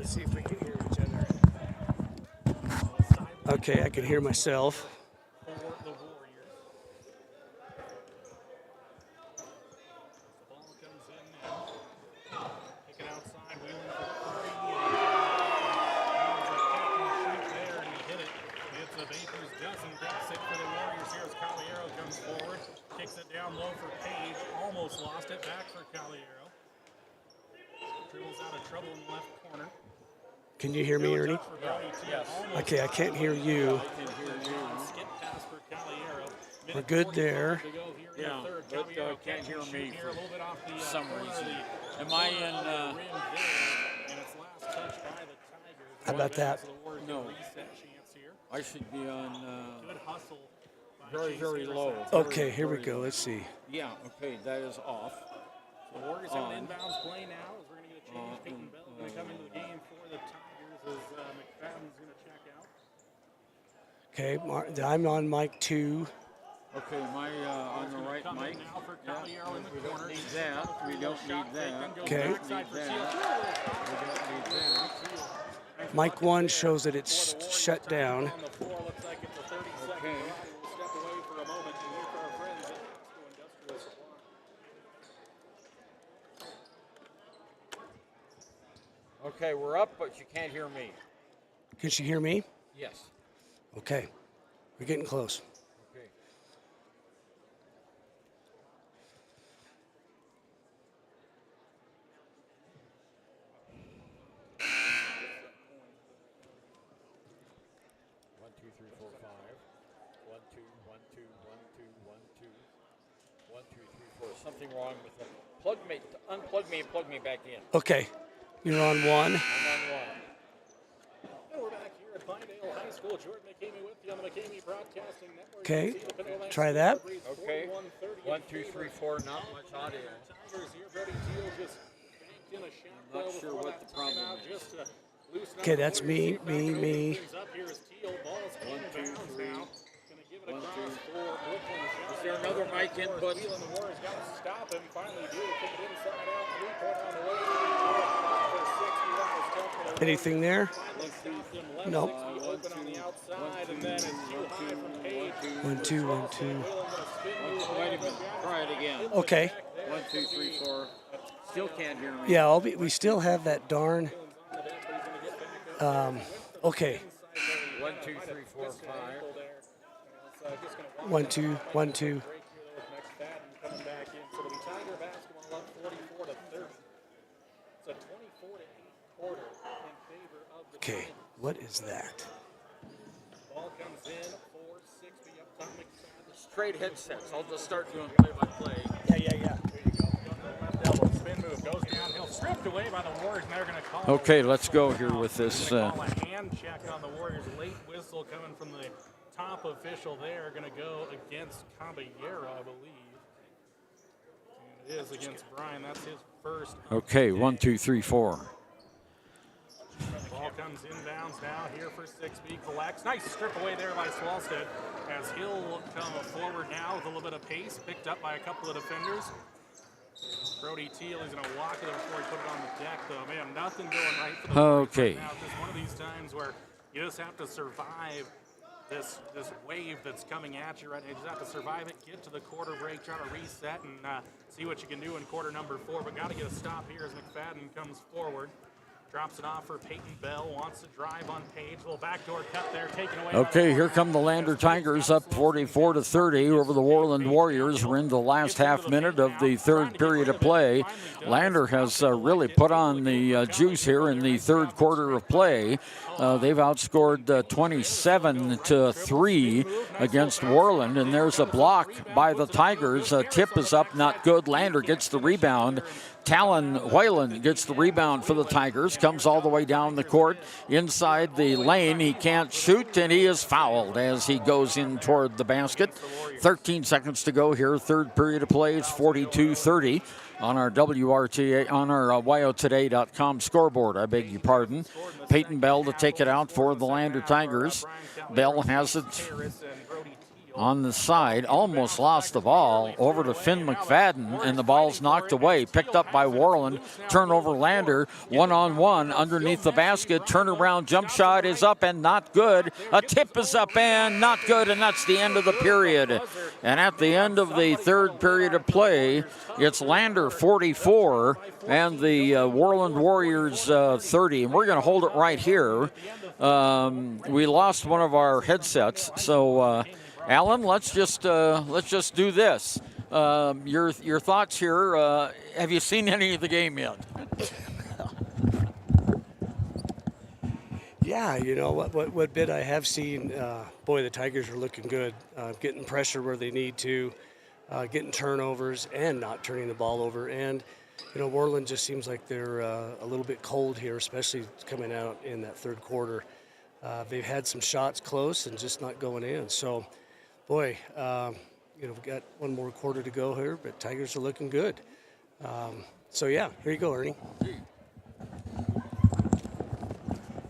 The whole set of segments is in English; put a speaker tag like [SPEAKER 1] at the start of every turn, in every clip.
[SPEAKER 1] Let's see if we can hear each other. Okay, I can hear myself.
[SPEAKER 2] For the Warriors. Ball comes in now. Kick it outside, wheeling for three. And there, and he hit it. It's a Baker's dozen. That's it for the Warriors. Here's Caballero comes forward. Kicks it down low for Page. Almost lost it. Back for Caballero. Dribbles out of trouble in the left corner.
[SPEAKER 1] Can you hear me, Ernie?
[SPEAKER 2] Yes.
[SPEAKER 1] Okay, I can't hear you. We're good there.
[SPEAKER 3] Yeah, but can't hear me for some reason. Am I in?
[SPEAKER 1] How about that?
[SPEAKER 3] No. I should be on very, very low.
[SPEAKER 1] Okay, here we go. Let's see.
[SPEAKER 3] Yeah, okay, that is off.
[SPEAKER 2] The Warriors have an inbounds play now. As we're going to get a change. Peyton Bell is going to come into the game for the Tigers as McFadden's going to check out.
[SPEAKER 1] Okay, I'm on mic 2.
[SPEAKER 3] Okay, my on the right mic.
[SPEAKER 2] Yeah.
[SPEAKER 3] We don't need that. We don't need that.
[SPEAKER 1] Okay.
[SPEAKER 3] We don't need that.
[SPEAKER 1] Mic 1 shows that it's shut down.
[SPEAKER 3] Okay. Okay, we're up, but you can't hear me.
[SPEAKER 1] Can she hear me?
[SPEAKER 3] Yes.
[SPEAKER 1] Okay, we're getting close.
[SPEAKER 3] Okay. One, two, three, four, five. 1, 2, 1, 2, 1, 2, 1, 2. 1, 2, 3, 4. Something wrong with the plug me, unplug me and plug me back in.
[SPEAKER 1] Okay, you're on 1.
[SPEAKER 3] I'm on 1.
[SPEAKER 2] We're back here at Pinedale High School. Jordan McCamey with you on the McCamey Broadcasting Network.
[SPEAKER 1] Okay, try that.
[SPEAKER 3] Okay. 1, 2, 3, 4. Not much audio.
[SPEAKER 2] Tigers here. Brody Teal just banked in a shot.
[SPEAKER 3] I'm not sure what the problem is.
[SPEAKER 1] Okay, that's me.
[SPEAKER 2] Up here is Teal. Ball's
[SPEAKER 3] 1, 2, 3.
[SPEAKER 2] 1, 2.
[SPEAKER 3] Is there another mic input?
[SPEAKER 2] The Warriors got to stop him. Finally do. Kick it inside out. 3-point on the way.
[SPEAKER 1] Anything there? No.
[SPEAKER 2] Open on the outside, and then it's too high from Page.
[SPEAKER 1] 1, 2, 1, 2.
[SPEAKER 3] Wait a minute. Try it again.
[SPEAKER 1] Okay.
[SPEAKER 3] 1, 2, 3, 4. Still can't hear me.
[SPEAKER 1] Yeah, we still have that darn. Okay.
[SPEAKER 3] 1, 2, 3, 4, 5.
[SPEAKER 1] 1, 2, 1, 2.
[SPEAKER 2] Coming back in, so it'll be Tiger basketball up 44-30. It's a 24-8 quarter in favor of the
[SPEAKER 1] Okay, what is that?
[SPEAKER 2] ball comes in for 60 up top.
[SPEAKER 3] Straight headsets. I'll just start doing play-by-play.
[SPEAKER 2] Yeah. There you go. Left elbow spin move goes downhill, stripped away by the Warriors. Now they're going to call.
[SPEAKER 3] Okay, let's go here with this.
[SPEAKER 2] Call a hand check on the Warriors. Late whistle coming from the top official there. Going to go against Caballero, I believe. And it is against Brian. That's his first.
[SPEAKER 3] Okay, 1, 2, 3, 4.
[SPEAKER 2] Ball comes inbounds now here for 6B. Collects. Nice strip away there by Swalstead as he'll come forward now with a little bit of pace. Picked up by a couple of defenders. Brody Teal is going to walk it before he put it on the deck, though. Man, nothing going right for the Warriors
[SPEAKER 3] Okay.
[SPEAKER 2] right now. It's just one of these times where you just have to survive this wave that's coming at you right now. You just have to survive it, get to the quarter break, try to reset, and see what you can do in quarter number 4. But got to get a stop here as McFadden comes forward. Drops it off for Peyton Bell. Wants to drive on Page. A little backdoor cut there, taken away.
[SPEAKER 3] Okay, here come the Lander Tigers up 44-30 over the Warland Warriors. We're in the last half minute of the third period of play. Lander has really put on the juice here in the third quarter of play. They've outscored 27-3 against Warland, and there's a block by the Tigers. Tip is up, not good. Lander gets the rebound. Talon Whalen gets the rebound for the Tigers, comes all the way down the court inside the lane. He can't shoot, and he is fouled as he goes in toward the basket. 13 seconds to go here, third period of play. It's 42-30 on our WRTA, on our WyoToday.com scoreboard. I beg your pardon. Peyton Bell to take it out for the Lander Tigers. Bell has it. on the side, almost lost the ball over to Finn McFadden, and the ball's knocked away, picked up by Warland. Turnover Lander, one-on-one underneath the basket. Turnaround jump shot is up and not good. A tip is up and not good, and that's the end of the period. And at the end of the third period of play, it's Lander 44 and the Worland Warriors 30. And we're going to hold it right here. We lost one of our headsets, so Alan, let's just do this. Your thoughts here. Have you seen any of the game yet?
[SPEAKER 1] Yeah, you know what bit I have seen. Boy, the Tigers are looking good, getting pressure where they need to, getting turnovers and not turning the ball over. And you know, Worland just seems like they're a little bit cold here, especially coming out in that third quarter. They've had some shots close and just not going in. So, boy, you know, we've got one more quarter to go here, but Tigers are looking good. So, yeah, here you go, Ernie.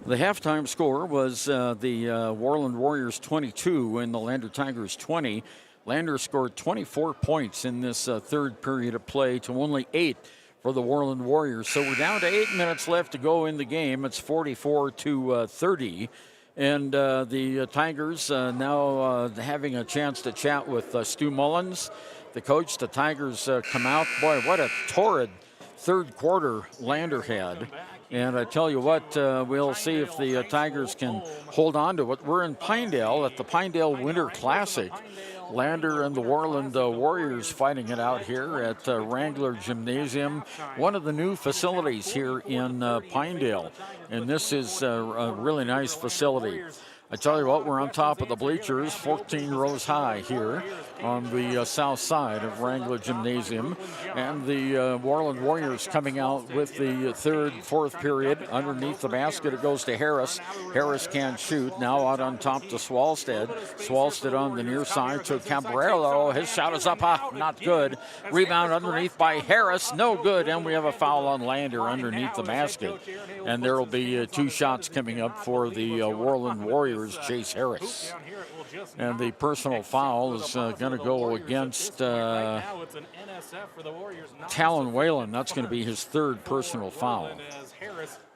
[SPEAKER 3] The halftime score was the Worland Warriors 22 and the Lander Tigers 20. Lander scored 24 points in this third period of play to only 8 for the Worland Warriors. So we're down to 8 minutes left to go in the game. It's 44-30. And the Tigers now having a chance to chat with Stu Mullins, the coach. The Tigers come out. Boy, what a torrid third quarter Lander had. And I tell you what, we'll see if the Tigers can hold on to it. We're in Pinedale at the Pinedale Winter Classic. Lander and the Worland Warriors fighting it out here at Wrangler Gymnasium, one of the new facilities here in Pinedale. And this is a really nice facility. I tell you what, we're on top of the bleachers, 14 rows high here on the south side of Wrangler Gymnasium. And the Worland Warriors coming out with the fourth period. Underneath the basket, it goes to Harris. Harris can't shoot. Now out on top to Swalstead. Swalstead on the near side to Cabrillo. His shot is up, not good. Rebound underneath by Harris, no good. And we have a foul on Lander underneath the basket. And there will be 2 shots coming up for the Worland Warriors. Chase Harris. And the personal foul is going to go against Talon Whalen. That's going to be his third personal foul.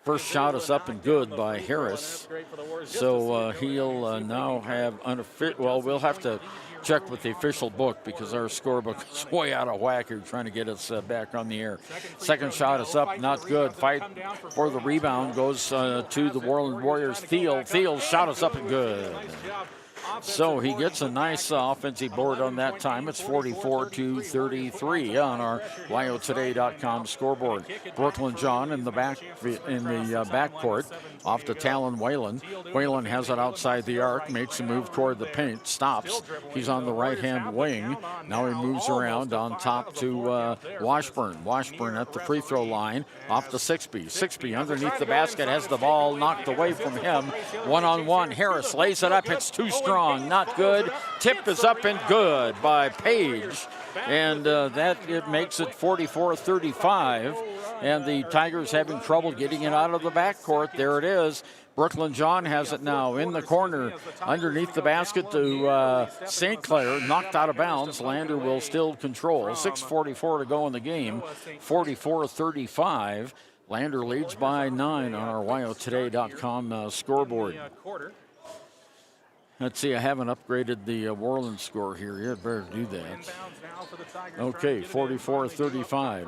[SPEAKER 3] First shot is up and good by Harris. So he'll now have well, we'll have to check with the official book because our scorebook is way out of whack here trying to get us back on the air. Second shot is up, not good. Fight for the rebound goes to the Worland Warriors. Thiel's shot is up and good. So he gets a nice offensive board on that time. It's 44-33 on our WyoToday.com scoreboard. Brooklyn John in the backcourt off to Talon Whalen. Whalen has it outside the arc, makes a move toward the paint, stops. He's on the right-hand wing. Now he moves around on top to Washburn. Washburn at the free throw line, off to Sixby. Sixby underneath the basket, has the ball knocked away from him. One-on-one, Harris lays it up, it's too strong, not good. Tip is up and good by Page. And it makes it 44-35. And the Tigers having trouble getting it out of the backcourt. There it is. Brooklyn John has it now in the corner underneath the basket to St. Clair. Knocked out of bounds. Lander will still control. 6:44 to go in the game. 44-35. Lander leads by 9 on our WyoToday.com scoreboard. Let's see, I haven't upgraded the Worland score here yet. Better do that. Okay, 44-35.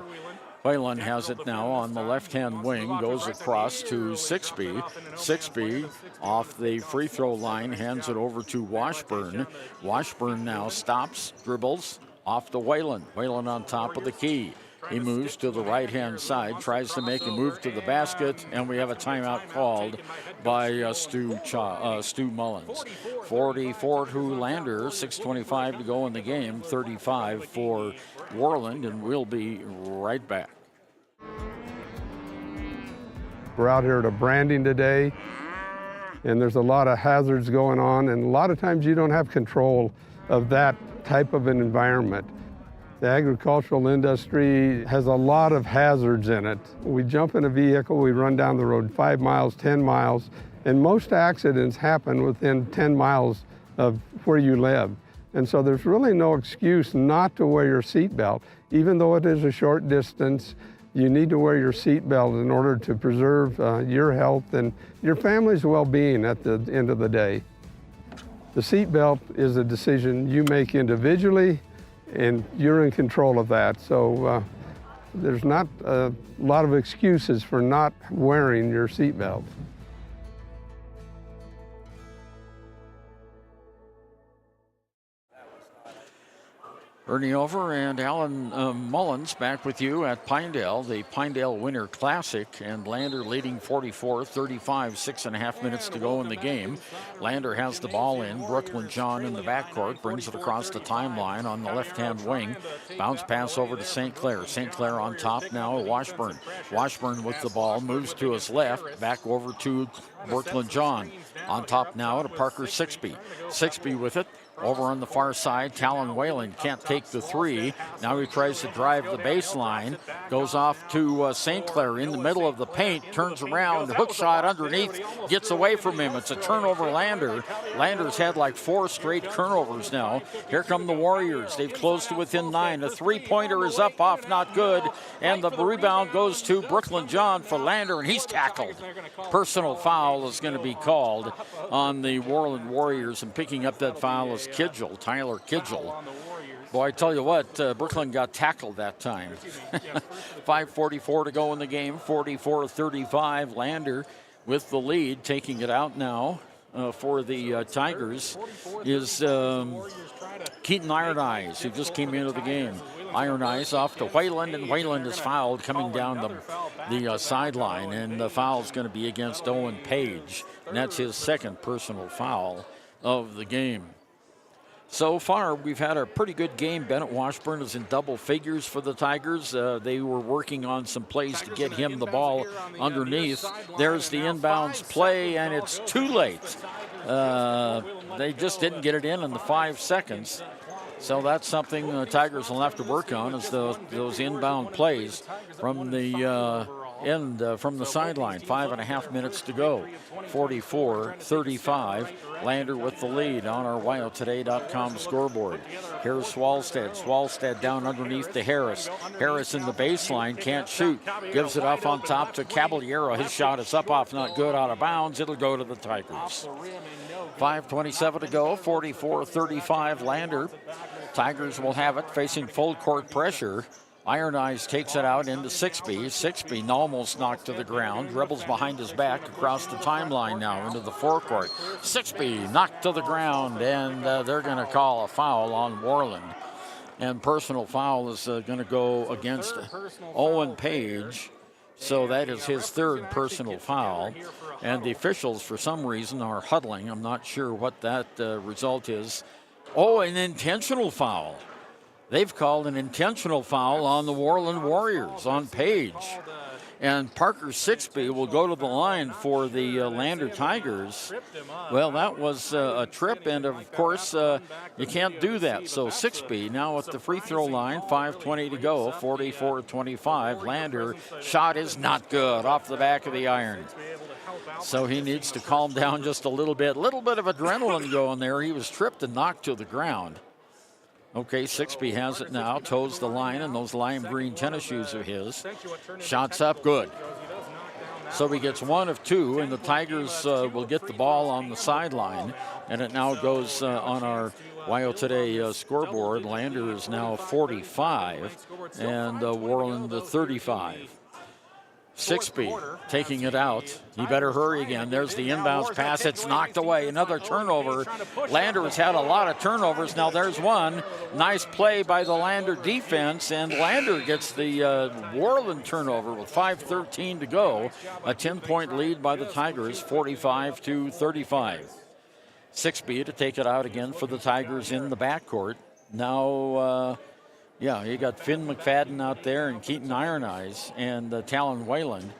[SPEAKER 3] Whalen has it now on the left-hand wing, goes across to Sixby. Sixby off the free throw line, hands it over to Washburn. Washburn now stops, dribbles, off to Whalen. Whalen on top of the key. He moves to the right-hand side, tries to make a move to the basket, and we have a timeout called by Stu Mullins. 44 to Lander, 6:25 to go in the game, 35 for Worland, and we'll be right back.
[SPEAKER 4] We're out here at a branding today, and there's a lot of hazards going on, and a lot of times you don't have control of that type of an environment. The agricultural industry has a lot of hazards in it. We jump in a vehicle, we run down the road 5 miles, 10 miles, and most accidents happen within 10 miles of where you live. And so there's really no excuse not to wear your seatbelt. Even though it is a short distance, you need to wear your seatbelt in order to preserve your health and your family's well-being at the end of the day. The seatbelt is a decision you make individually, and you're in control of that. So there's not a lot of excuses for not wearing your seatbelt.
[SPEAKER 3] Ernie Over and Alan Mullins back with you at Pinedale, the Pinedale Winter Classic, and Lander leading 44-35, 6.5 minutes to go in the game. Lander has the ball in. Brooklyn John in the backcourt brings it across the timeline on the left-hand wing. Bounce pass over to St. Clair. St. Clair on top now, Washburn. Washburn with the ball, moves to his left, back over to Brooklyn John. On top now to Parker Sixby. Sixby with it. Over on the far side, Talon Whalen can't take the three. Now he tries to drive the baseline. Goes off to St. Clair in the middle of the paint. Turns around, hook shot underneath. Gets away from him. It's a turnover Lander. Lander's had like 4 straight turnovers now. Here come the Warriors. They've closed to within 9. The three-pointer is up off, not good. And the rebound goes to Brooklyn John for Lander, and he's tackled. Personal foul is going to be called on the Worland Warriors, and picking up that foul is Kidgel, Tyler Kidgel. Boy, I tell you what, Brooklyn got tackled that time. 5:44 to go in the game, 44-35. Lander with the lead, taking it out now for the Tigers is Keaton Iron Eyes, who just came into the game. Iron Eyes off to Wayland, and Wayland is fouled coming down the sideline, and the foul is going to be against Owen Page, and that's his second personal foul of the game. So far, we've had a pretty good game. Bennett Washburn is in double figures for the Tigers. They were working on some plays to get him the ball underneath. There's the inbounds play, and it's too late. They just didn't get it in the 5 seconds. So that's something the Tigers will have to work on, is those inbound plays from the from the sideline. 5.5 minutes to go. 44-35. Lander with the lead on our WyoToday.com scoreboard. Here's Swalstead. Swalstead down underneath to Harris. Harris in the baseline, can't shoot. Gives it off on top to Caballero. His shot is up off, not good, out of bounds. It'll go to the Tigers. 5:27 to go. 44-35 Lander. Tigers will have it, facing full court pressure. Iron Eyes takes it out into Sixby. Sixby almost knocked to the ground. Dribbles behind his back across the timeline now into the forecourt. Sixby knocked to the ground, and they're going to call a foul on Worland. And personal foul is going to go against Owen Page. So that is his third personal foul. And the officials, for some reason, are huddling. I'm not sure what that result is. Oh, an intentional foul. They've called an intentional foul on the Worland Warriors, on Page. And Parker Sixby will go to the line for the Lander Tigers. Well, that was a trip, and of course, you can't do that. So Sixby now at the free throw line, 5:20 to go, 44-25. Lander shot is not good, off the back of the iron. So he needs to calm down just a little bit. Little bit of adrenaline going there. He was tripped and knocked to the ground. Okay, Sixby has it now, toes the line in those lime green tennis shoes of his. Shots up, good. So he gets 1 of 2, and the Tigers will get the ball on the sideline. And it now goes on our Wyo Today scoreboard. Lander is now 45, and Worland 35. Sixby taking it out. He better hurry again. There's the inbounds pass. It's knocked away. Another turnover. Lander has had a lot of turnovers. Now there's one. Nice play by the Lander defense, and Lander gets the Worland turnover with 5:13 to go. A 10-point lead by the Tigers, 45-35. Sixby to take it out again for the Tigers in the backcourt. Now, you got Finn McFadden out there and Keaton Iron Eyes and Talon Wayland.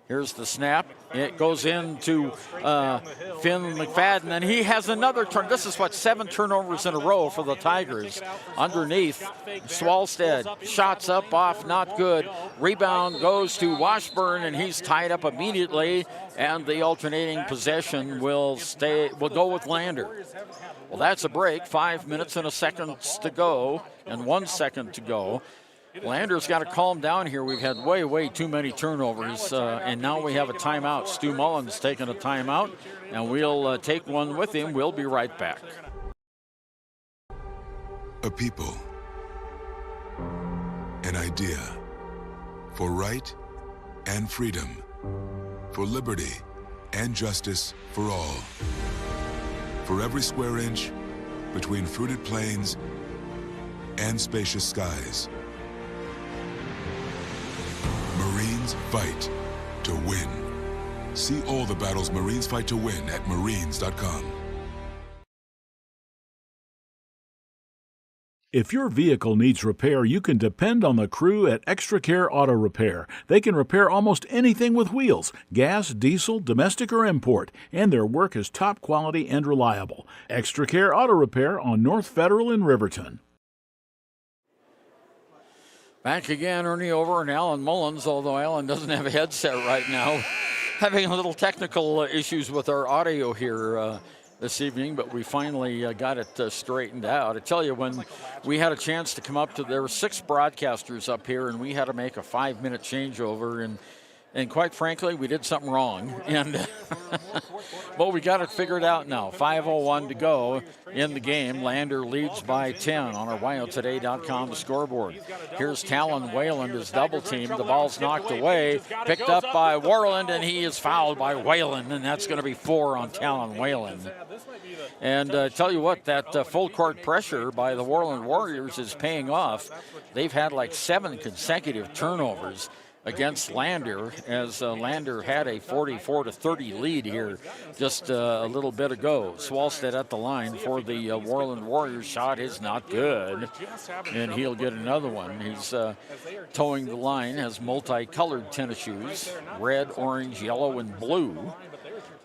[SPEAKER 3] Here's the snap. It goes into Finn McFadden, and he has another turn. This is 7 turnovers in a row for the Tigers. Underneath, Swalstead, shots up, off, not good. Rebound goes to Washburn, and he's tied up immediately, and the alternating possession will go with Lander. Well, that's a break. 5 minutes and a second to go, and 1 second to go. Lander's got to calm down here. We've had way too many turnovers, and now we have a timeout. Stu Mullins taking a timeout, and we'll take one with him. We'll be right back.
[SPEAKER 5] A people, an idea, for right and freedom, for liberty and justice for all. For every square inch between fruited plains and spacious skies. Marines fight to win. See all the battles Marines fight to win at marines.com.
[SPEAKER 6] If your vehicle needs repair, you can depend on the crew at Extra Care Auto Repair. They can repair almost anything with wheels, gas, diesel, domestic, or import, and their work is top quality and reliable. Extra Care Auto Repair on North Federal in Riverton.
[SPEAKER 3] Back again, Ernie Over and Alan Mullins, although Alan doesn't have a headset right now. Having a little technical issues with our audio here this evening, but we finally got it straightened out. I tell you, when we had a chance to come up to, there were 6 broadcasters up here, and we had to make a 5-minute changeover, and quite frankly, we did something wrong. And but we got it figured out now. 5:01 to go in the game. Lander leads by 10 on our WyoToday.com scoreboard. Here's Talon Wayland is double teamed. The ball's knocked away, picked up by Warland, and he is fouled by Wayland, and that's going to be 4 on Talon Wayland. And tell you what, that full court pressure by the Warland Warriors is paying off. They've had like 7 consecutive turnovers against Lander, as Lander had a 44-30 lead here just a little bit ago. Swalstead at the line for the Warland Warriors. Shot is not good, and he'll get another one. He's towing the line, has multicolored tennis shoes, red, orange, yellow, and blue,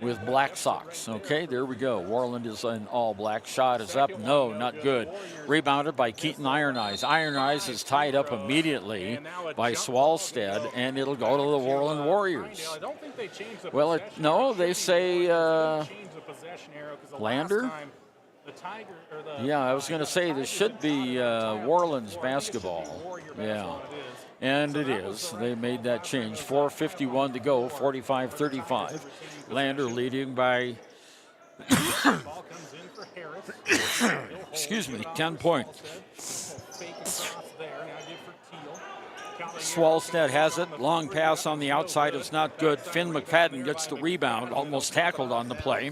[SPEAKER 3] with black socks. Okay, there we go. Warland is in all black. Shot is up. No, not good. Rebounded by Keaton Iron Eyes. Iron Eyes is tied up immediately by Swalstead, and it'll go to the Warland Warriors. Well, no, they say Lander? Yeah, I was going to say this should be Warland's basketball. Yeah. And it is. They made that change. 4:51 to go, 45-35. Lander leading by, excuse me, 10 points. Swalstead has it. Long pass on the outside is not good. Finn McFadden gets the rebound, almost tackled on the play.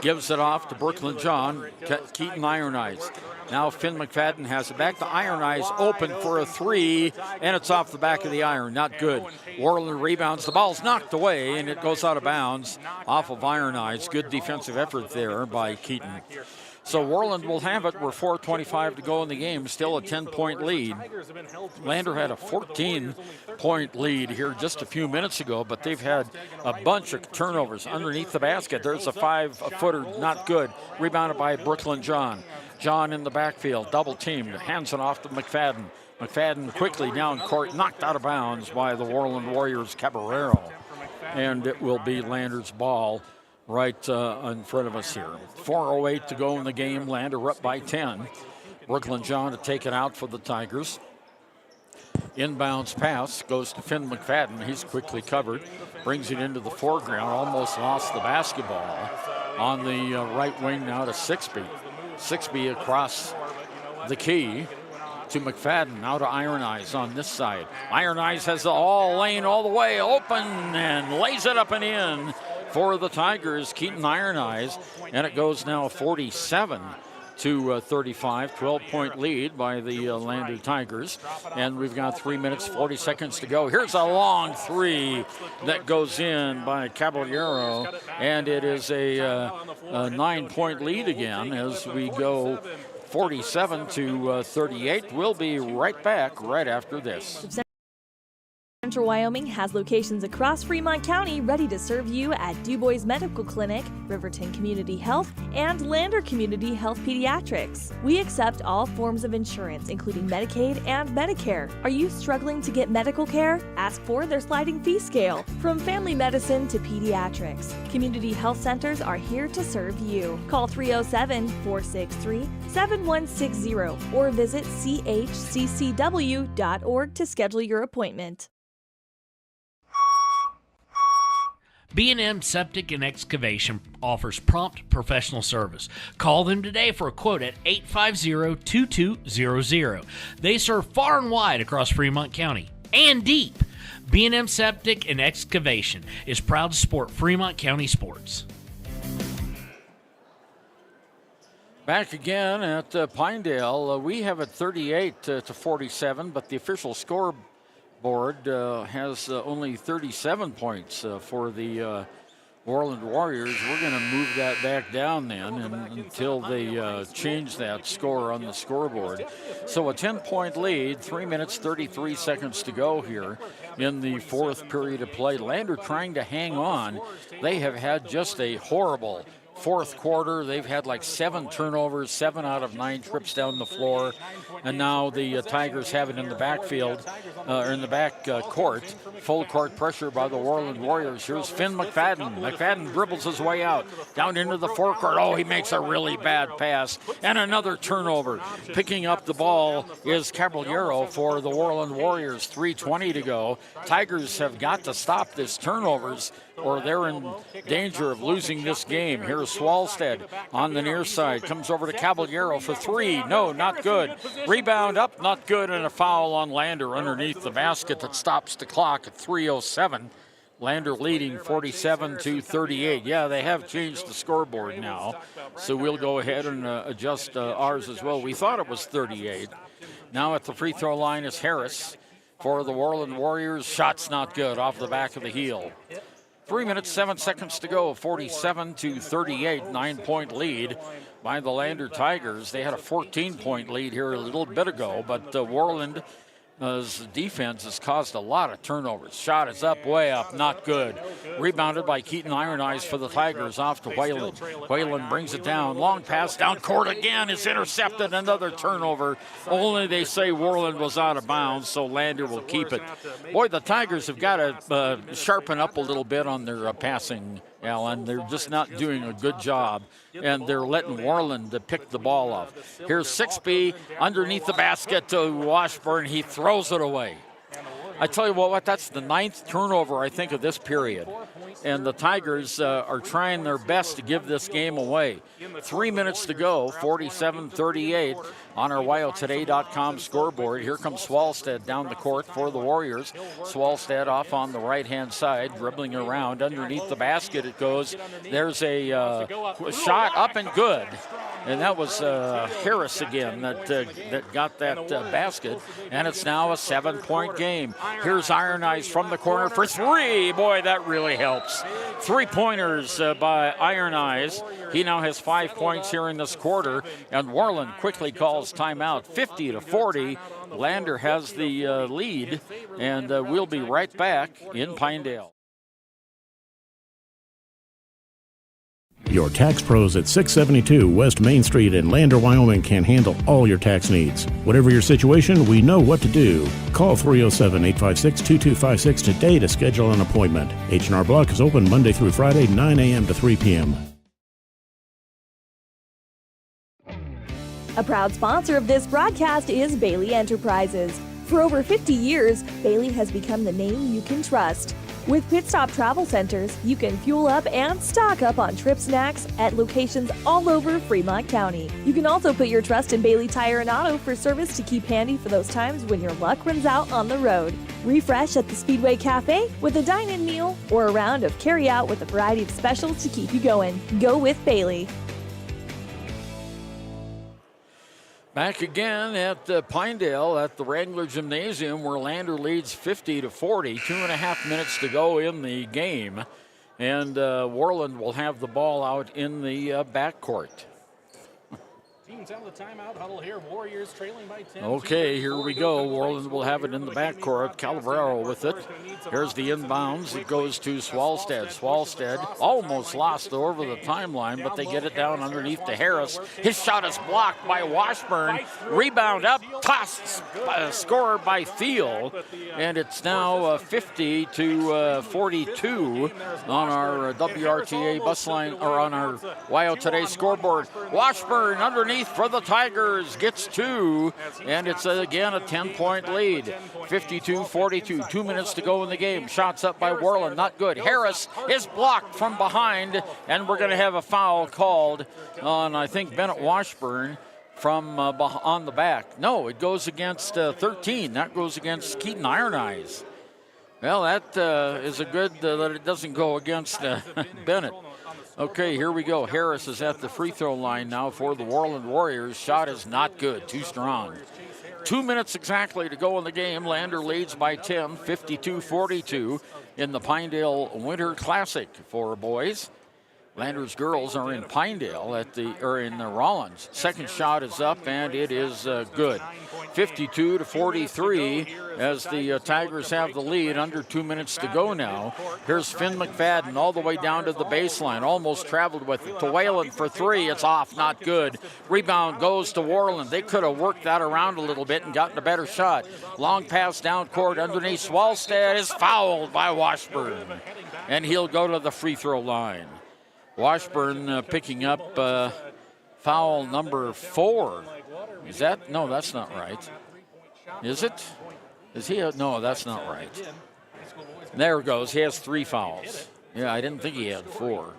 [SPEAKER 3] Gives it off to Brooklyn John. Keaton Iron Eyes. Now Finn McFadden has it back to Iron Eyes, open for a 3, and it's off the back of the iron. Not good. Warland rebounds. The ball's knocked away, and it goes out of bounds off of Iron Eyes. Good defensive effort there by Keaton. So Warland will have it. We're 4:25 to go in the game. Still a 10-point lead. Lander had a 14-point lead here just a few minutes ago, but they've had a bunch of turnovers underneath the basket. There's a 5-footer, not good. Rebounded by Brooklyn John. John in the backfield, double teamed, hands it off to McFadden. McFadden quickly down court, knocked out of bounds by the Warland Warriors' Caballero. And it will be Lander's ball right in front of us here. 4:08 to go in the game. Lander up by 10. Brooklyn John to take it out for the Tigers. Inbounds pass goes to Finn McFadden. He's quickly covered. Brings it into the foreground. Almost lost the basketball. On the right wing now to Sixby. Sixby across the key to McFadden. Now to Iron Eyes on this side. Iron Eyes has the lane all the way open and lays it up and in for the Tigers. Keaton Iron Eyes, and it goes now 47 to 35, 12-point lead by the Lander Tigers. And we've got 3 minutes, 40 seconds to go. Here's a long 3 that goes in by Caballero, and it is a 9-point lead again as we go 47 to 38. We'll be right back right after this.
[SPEAKER 7] Central Wyoming has locations across Fremont County ready to serve you at DuBois Medical Clinic, Riverton Community Health, and Lander Community Health Pediatrics. We accept all forms of insurance, including Medicaid and Medicare. Are you struggling to get medical care? Ask for their sliding fee scale. From family medicine to pediatrics, community health centers are here to serve you. Call 307-463-7160 or visit chccw.org to schedule your appointment.
[SPEAKER 8] B&M Septic and Excavation offers prompt professional service. Call them today for a quote at 850-2200. They serve far and wide across Fremont County and deep. B&M Septic and Excavation is proud to support Fremont County sports.
[SPEAKER 3] Back again at Pinedale. We have it 38 to 47, but the official scoreboard has only 37 points for the Worland Warriors. We're going to move that back down then until they change that score on the scoreboard. So a 10-point lead, 3 minutes, 33 seconds to go here in the fourth period of play. Lander trying to hang on. They have had just a horrible fourth quarter. They've had like 7 turnovers, 7 out of 9 trips down the floor, and now the Tigers have it in the backfield, or in the back court. Full court pressure by the Worland Warriors. Here's Finn McFadden. McFadden dribbles his way out, down into the forecourt. Oh, he makes a really bad pass, and another turnover. Picking up the ball is Caballero for the Worland Warriors. 3:20 to go. Tigers have got to stop this turnovers, or they're in danger of losing this game. Here's Swalstead on the near side. Comes over to Caballero for 3. No, not good. Rebound up, not good, and a foul on Lander underneath the basket that stops the clock at 3:07. Lander leading 47 to 38. Yeah, they have changed the scoreboard now, so we'll go ahead and adjust ours as well. We thought it was 38. Now at the free throw line is Harris for the Worland Warriors. Shot's not good, off the back of the heel. 3 minutes, 7 seconds to go, 47 to 38, 9-point lead by the Lander Tigers. They had a 14-point lead here a little bit ago, but Worland's defense has caused a lot of turnovers. Shot is up, way up, not good. Rebounded by Keaton Iron Eyes for the Tigers, off to Whalen. Whalen brings it down. Long pass down court again is intercepted. Another turnover. Only they say Worland was out of bounds, so Lander will keep it. Boy, the Tigers have got to sharpen up a little bit on their passing, Alan. They're just not doing a good job, and they're letting Worland to pick the ball up. Here's 6B underneath the basket to Washburn. He throws it away. I tell you what, that's the 9th turnover, I think, of this period. And the Tigers are trying their best to give this game away. 3 minutes to go, 47-38 on our WyoToday.com scoreboard. Here comes Swalstead down the court for the Warriors. Swalstead off on the right-hand side, dribbling around. Underneath the basket it goes. There's a shot up and good. And that was Harris again that got that basket. And it's now a 7-point game. Here's Iron Eyes from the corner for 3. Boy, that really helps. 3-pointers by Iron Eyes. He now has 5 points here in this quarter. And Worland quickly calls timeout. 50-40. Lander has the lead. And we'll be right back in Pinedale.
[SPEAKER 9] Your tax pros at 672 West Main Street in Lander, Wyoming can handle all your tax needs. Whatever your situation, we know what to do. Call 307-856-2256 today to schedule an appointment. H&R Block is open Monday through Friday, 9 a.m. to 3 p.m.
[SPEAKER 7] A proud sponsor of this broadcast is Bailey Enterprises. For over 50 years, Bailey has become the name you can trust. With Pit Stop Travel Centers, you can fuel up and stock up on trip snacks at locations all over Fremont County. You can also put your trust in Bailey Tire and Auto for service to keep handy for those times when your luck runs out on the road. Refresh at the Speedway Cafe with a dine-in meal or a round of carry-out with a variety of specials to keep you going. Go with Bailey.
[SPEAKER 3] Back again at Pinedale at the Wrangler Gymnasium, where Lander leads 50-40. 2.5 minutes to go in the game. And Worland will have the ball out in the backcourt.
[SPEAKER 2] Teams out of the timeout huddle here. Warriors trailing by 10.
[SPEAKER 3] Okay, here we go. Worland will have it in the backcourt. Calabrero with it. Here's the inbounds. It goes to Swalstead. Swalstead almost lost over the timeline, but they get it down underneath to Harris. His shot is blocked by Washburn. Rebound up, tossed, score by Thiel, and it's now 50 to 42 on our WRTA bus line, or on our WYO Today scoreboard. Washburn underneath for the Tigers, gets 2, and it's again a 10-point lead. 52-42, 2 minutes to go in the game. Shots up by Worland, not good. Harris is blocked from behind, and we're going to have a foul called on, I think, Bennett Washburn from on the back. No, it goes against 13. That goes against Keaton Iron Eyes. Well, that is a good that it doesn't go against Bennett. Okay, here we go. Harris is at the free throw line now for the Worland Warriors. Shot is not good, too strong. 2 minutes exactly to go in the game. Lander leads by 10, 52-42 in the Pinedale Winter Classic for boys. Landers girls are in Pinedale in the Rollins. Second shot is up, and it is good. 52-43 as the Tigers have the lead. Under 2 minutes to go now. Here's Finn McFadden all the way down to the baseline. Almost traveled with it. To Whalen for 3. It's off, not good. Rebound goes to Worland. They could have worked that around a little bit and gotten a better shot. Long pass down court underneath. Swalstead is fouled by Washburn, and he'll go to the free throw line. Washburn picking up foul number 4. Is that? No, that's not right. Is it? Is he? No, that's not right. There it goes. He has 3 fouls. Yeah, I didn't think he had 4.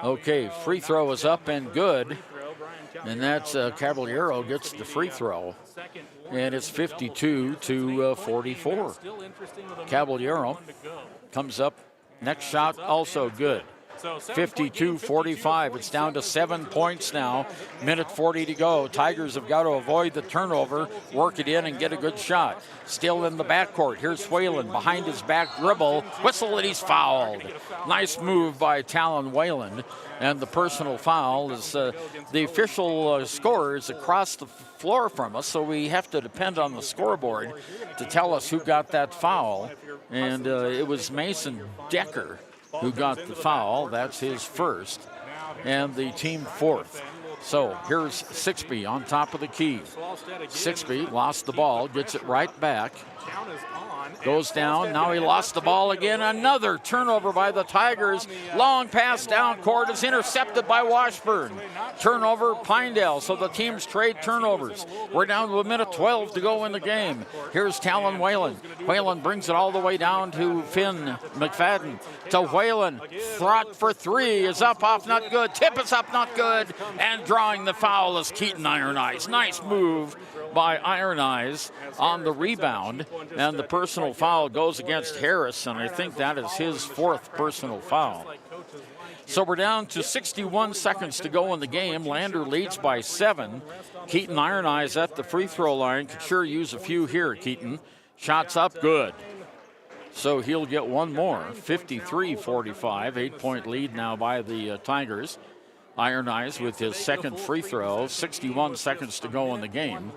[SPEAKER 3] Okay, free throw is up and good. And that's Caballero gets the free throw. And it's 52-44. Caballero comes up. Next shot also good. 52-45. It's down to 7 points now. Minute 40 to go. Tigers have got to avoid the turnover, work it in, and get a good shot. Still in the backcourt. Here's Whalen behind his back dribble. Whistle, and he's fouled. Nice move by Talon Whalen. And the personal foul is the official scorer is across the floor from us, so we have to depend on the scoreboard to tell us who got that foul. And it was Mason Decker who got the foul. That's his first, and the team 4th. So here's Sixby on top of the key. Sixby lost the ball, gets it right back. Goes down, now he lost the ball again. Another turnover by the Tigers. Long pass down court is intercepted by Washburn. Turnover, Pinedale, so the teams trade turnovers. We're down to a minute 12 to go in the game. Here's Talon Whalen. Whalen brings it all the way down to Finn McFadden. To Whalen, Throt for 3 is up, off, not good. Tip is up, not good. And drawing the foul is Keaton Iron Eyes. Nice move by Iron Eyes on the rebound, and the personal foul goes against Harris, and I think that is his 4th personal foul. So we're down to 61 seconds to go in the game. Lander leads by 7. Keaton Iron Eyes at the free throw line. Could sure use a few here, Keaton. Shots up, good. So he'll get one more. 53-45, 8-point lead now by the Tigers. Iron Eyes with his second free throw. 61 seconds to go in the game.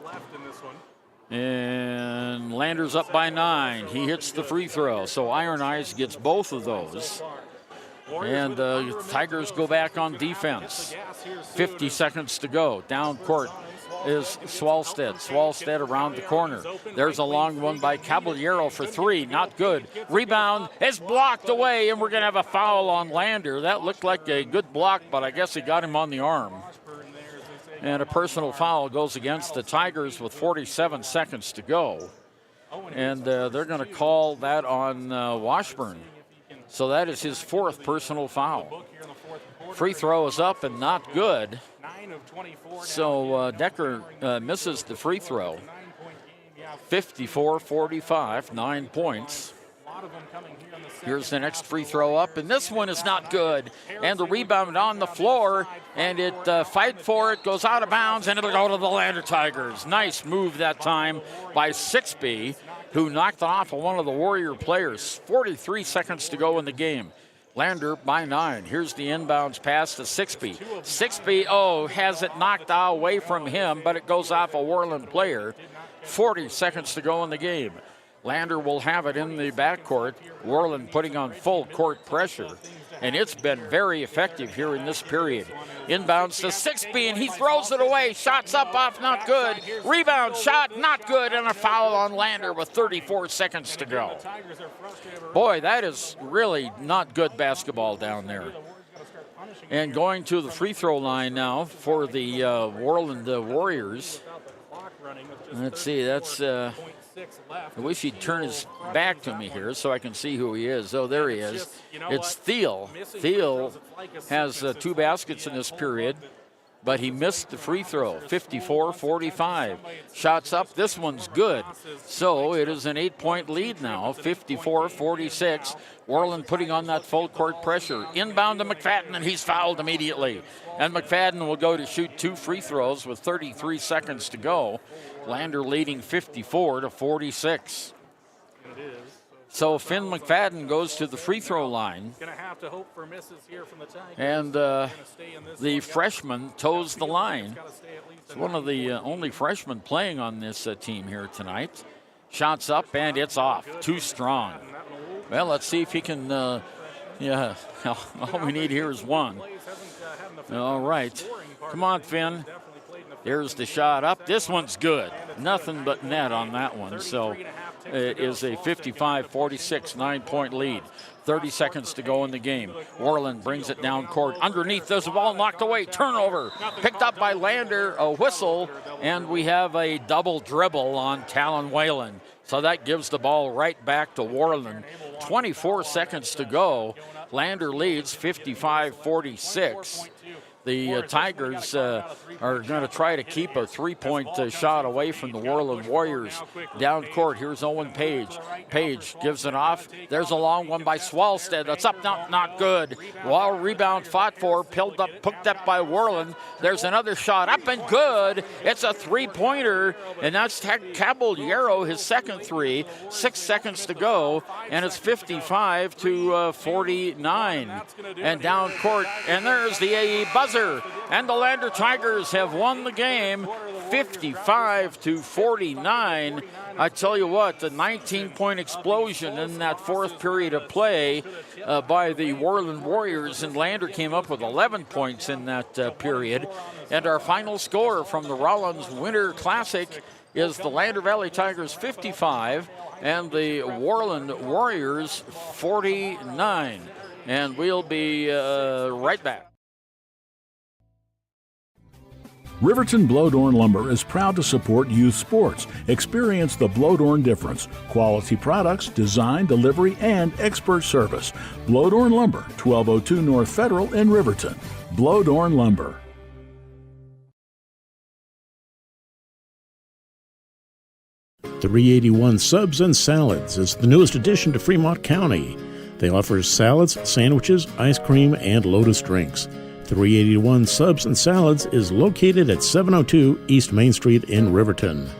[SPEAKER 3] And Lander's up by 9. He hits the free throw. So Iron Eyes gets both of those. And Tigers go back on defense. 50 seconds to go. Down court is Swalstead. Swalstead around the corner. There's a long one by Caballero for 3. Not good. Rebound is blocked away, and we're going to have a foul on Lander. That looked like a good block, but I guess he got him on the arm. And a personal foul goes against the Tigers with 47 seconds to go. And they're going to call that on Washburn. So that is his 4th personal foul. Free throw is up and not good. So Decker misses the free throw. 54-45, 9 points. Here's the next free throw up, and this one is not good. And the rebound on the floor, and it fight for it, goes out of bounds, and it'll go to the Lander Tigers. Nice move that time by Sixby, who knocked it off of one of the Warrior players. 43 seconds to go in the game. Lander by 9. Here's the inbounds pass to Sixby. Sixby, has it knocked away from him, but it goes off a Worland player. 40 seconds to go in the game. Lander will have it in the backcourt. Worland putting on full court pressure, and it's been very effective here in this period. Inbounds to Sixby, and he throws it away. Shots up, off, not good. Rebound, shot, not good, and a foul on Lander with 34 seconds to go. Boy, that is really not good basketball down there. And going to the free throw line now for the Worland Warriors. Let's see, that's... I wish he'd turn his back to me here so I can see who he is. Oh, there he is. It's Thiel. Thiel has 2 baskets in this period, but he missed the free throw. 54-45. Shots up. This one's good. So it is an 8-point lead now, 54-46. Worland putting on that full court pressure. Inbound to McFadden, and he's fouled immediately. And McFadden will go to shoot 2 free throws with 33 seconds to go. Lander leading 54-46. So Finn McFadden goes to the free throw line. And the freshman toes the line. It's one of the only freshmen playing on this team here tonight. Shots up, and it's off. Too strong. Well, let's see if he can, all we need here is one. All right. Come on, Finn. There's the shot up. This one's good. Nothing but net on that one. So it is a 55-46 9-point lead. 30 seconds to go in the game. Worland brings it down court. Underneath, there's a ball knocked away. Turnover. Picked up by Lander. A whistle. And we have a double dribble on Talon Whalen. So that gives the ball right back to Worland. 24 seconds to go. Lander leads 55-46. The Tigers are going to try to keep a 3-point shot away from the Worland Warriors. Down court, here's Owen Page. Page gives it off. There's a long one by Swalstead. That's up, not good. Wall rebound fought for, picked up by Worland. There's another shot up and good. It's a 3-pointer, and that's Caballero, his second 3. 6 seconds to go, and it's 55-49. And down court, and there's the AE buzzer. And the Lander Tigers have won the game 55-49. I tell you what, the 19-point explosion in that 4th period of play by the Worland Warriors, and Lander came up with 11 points in that period. And our final score from the Rollins Winter Classic is the Lander Valley Tigers 55 and the Worland Warriors 49. And we'll be right back.
[SPEAKER 6] Riverton Blowdorn Lumber is proud to support youth sports. Experience the Blowdorn difference. Quality products, design, delivery, and expert service. Blowdorn Lumber, 1202 North Federal in Riverton. Blowdorn Lumber.
[SPEAKER 9] .381 Subs and Salads is the newest addition to Fremont County. They offer salads, sandwiches, ice cream, and Lotus drinks. 381 Subs and Salads is located at 702 East Main Street in Riverton.